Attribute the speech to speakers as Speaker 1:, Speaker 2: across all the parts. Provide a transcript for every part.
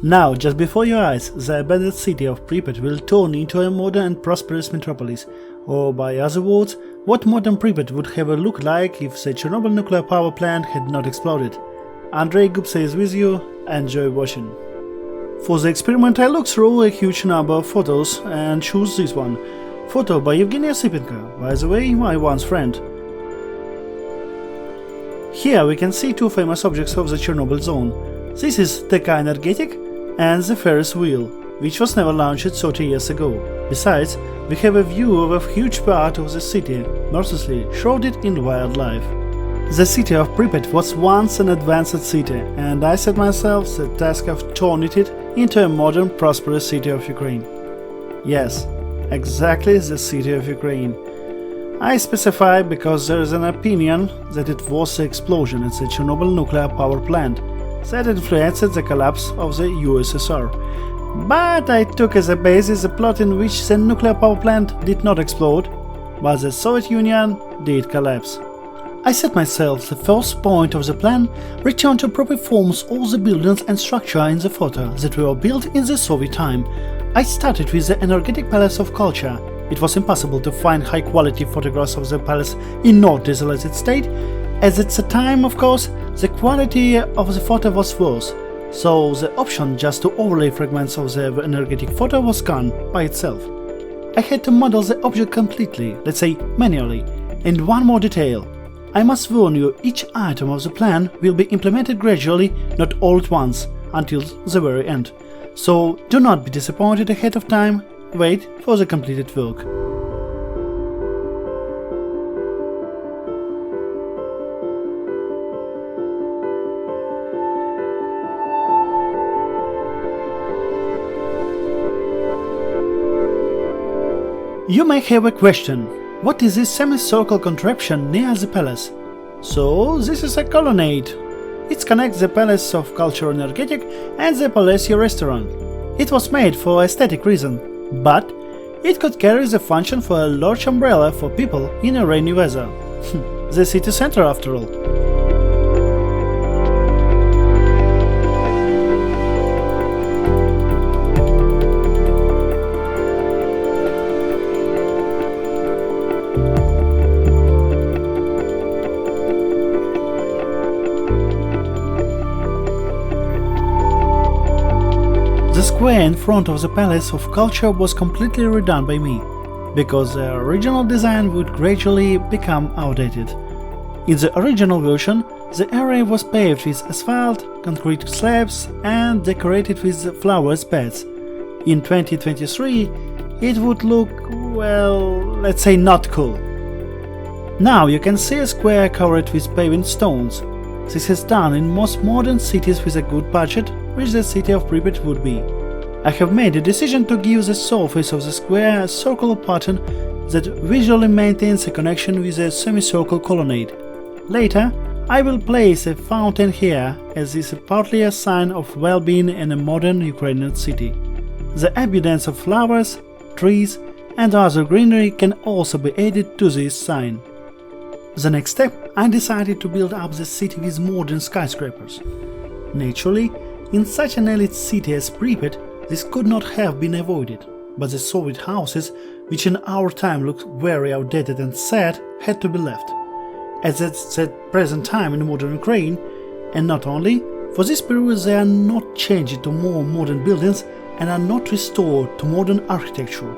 Speaker 1: Now, just before your eyes, the abandoned city of Pripyat will turn into a modern and prosperous metropolis, or by other words, what modern Pripyat would have looked like if the Chernobyl nuclear power plant had not exploded. Andrei Gupsa is with you, enjoy watching. For the experiment I looked through a huge number of photos and chose this one. Photo by Evgenia Sipenko, by the way, my once friend. Here we can see two famous objects of the Chernobyl zone. This is TK Energetic and the Ferris wheel, which was never launched 30 years ago. Besides, we have a view of a huge part of the city, mercilessly shrouded in wildlife. The city of Pripyat was once an advanced city, and I set myself the task of turning it into a modern, prosperous city of Ukraine. Yes, exactly the city of Ukraine. I specify because there is an opinion that it was the explosion at the Chernobyl nuclear power plant that influenced the collapse of the USSR. But I took as a basis a plot in which the nuclear power plant did not explode, but the Soviet Union did collapse. I set myself the first point of the plan: return to proper forms all the buildings and structure in the photo that were built in the Soviet time. I started with the energetic palace of culture. It was impossible to find high-quality photographs of the palace in not desolated state, as at the time, of course, the quality of the photo was worse, so the option just to overlay fragments of the energetic photo was gone by itself. I had to model the object completely, let's say manually. And one more detail. I must warn you, each item of the plan will be implemented gradually, not all at once, until the very end. So do not be disappointed ahead of time, wait for the completed work. You may have a question. What is this semicircle contraption near the palace? So, this is a colonnade. It connects the Palace of Culture Energetic and the Palacio restaurant. It was made for aesthetic reason, but it could carry the function for a large umbrella for people in a rainy weather. The city center after all. The square in front of the Palace of Culture was completely redone by me, because the original design would gradually become outdated. In the original version, the area was paved with asphalt, concrete slabs and decorated with flowers beds. In 2023, it would look, well, let's say not cool. Now you can see a square covered with paving stones. This is done in most modern cities with a good budget, which the city of Pripyat would be. I have made a decision to give the surface of the square a circular pattern that visually maintains a connection with a semicircle colonnade. Later, I will place a fountain here, as this is partly a sign of well-being in a modern Ukrainian city. The abundance of flowers, trees and other greenery can also be added to this sign. The next step, I decided to build up the city with modern skyscrapers. Naturally, in such an elite city as Pripyat, this could not have been avoided, but the Soviet houses, which in our time looked very outdated and sad, had to be left. As at the present time in modern Ukraine, and not only, for this period they are not changed to more modern buildings and are not restored to modern architecture.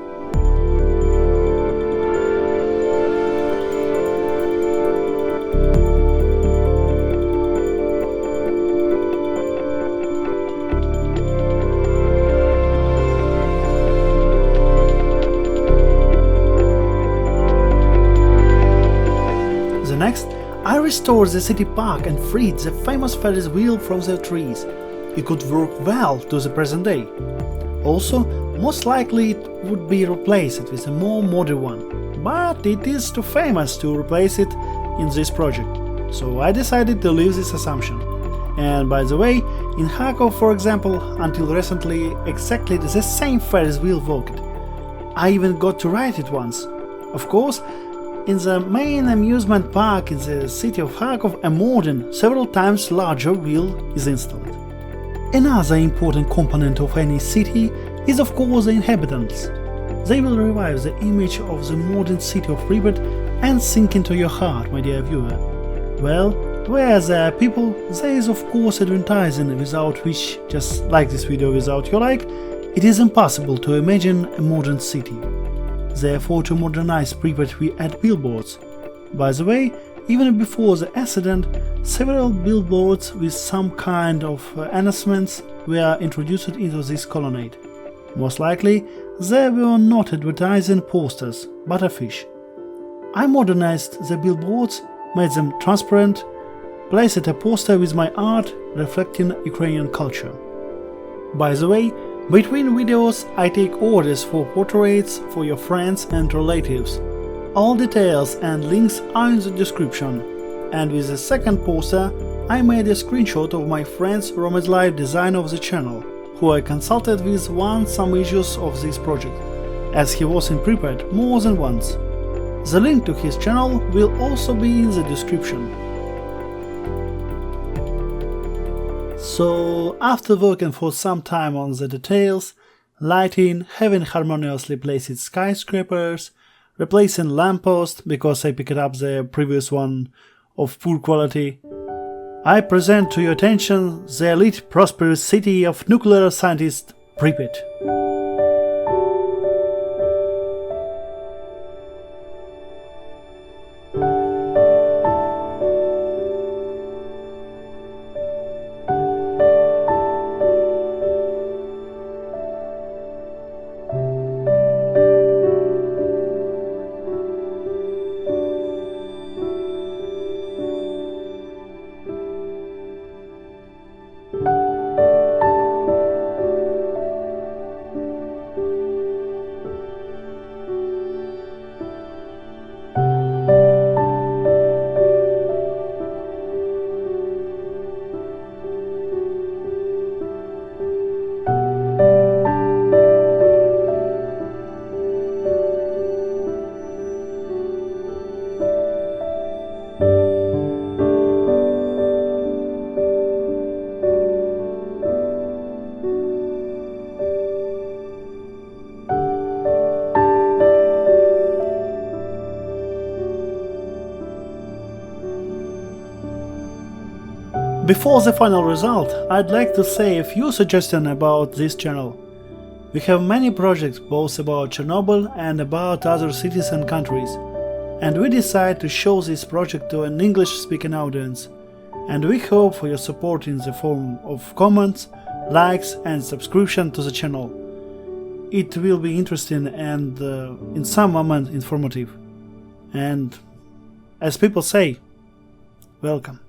Speaker 1: Next, I restored the city park and freed the famous Ferris wheel from the trees. It could work well to the present day. Also, most likely it would be replaced with a more modern one, but it is too famous to replace it in this project, so I decided to leave this assumption. And by the way, in Kharkov, for example, until recently exactly the same Ferris wheel worked. I even got to ride it once. Of course, in the main amusement park in the city of Kharkov, a modern, several times larger wheel is installed. Another important component of any city is of course the inhabitants. They will revive the image of the modern city of Pripyat and sink into your heart, my dear viewer. Well, where there are people, there is of course advertising, without which, just like this video without your like, it is impossible to imagine a modern city. Therefore, to modernize Pripyat we add billboards. By the way, even before the accident, several billboards with some kind of announcements were introduced into this colonnade. Most likely, they were not advertising posters, but a fish. I modernized the billboards, made them transparent, placed a poster with my art reflecting Ukrainian culture. By the way, between videos I take orders for portraits for your friends and relatives. All details and links are in the description. And with the second poster, I made a screenshot of my friend's Roman's live design of the channel, who I consulted with on some issues of this project, as he was in Pripyat more than once. The link to his channel will also be in the description. So, after working for some time on the details, lighting, having harmoniously placed skyscrapers, replacing lamppost because I picked up the previous one of poor quality, I present to your attention the elite prosperous city of nuclear scientist Pripyat. Before the final result, I'd like to say a few suggestions about this channel. We have many projects both about Chernobyl and about other cities and countries, and we decide to show this project to an English-speaking audience, and we hope for your support in the form of comments, likes and subscription to the channel. It will be interesting and in some moment informative. And as people say, welcome.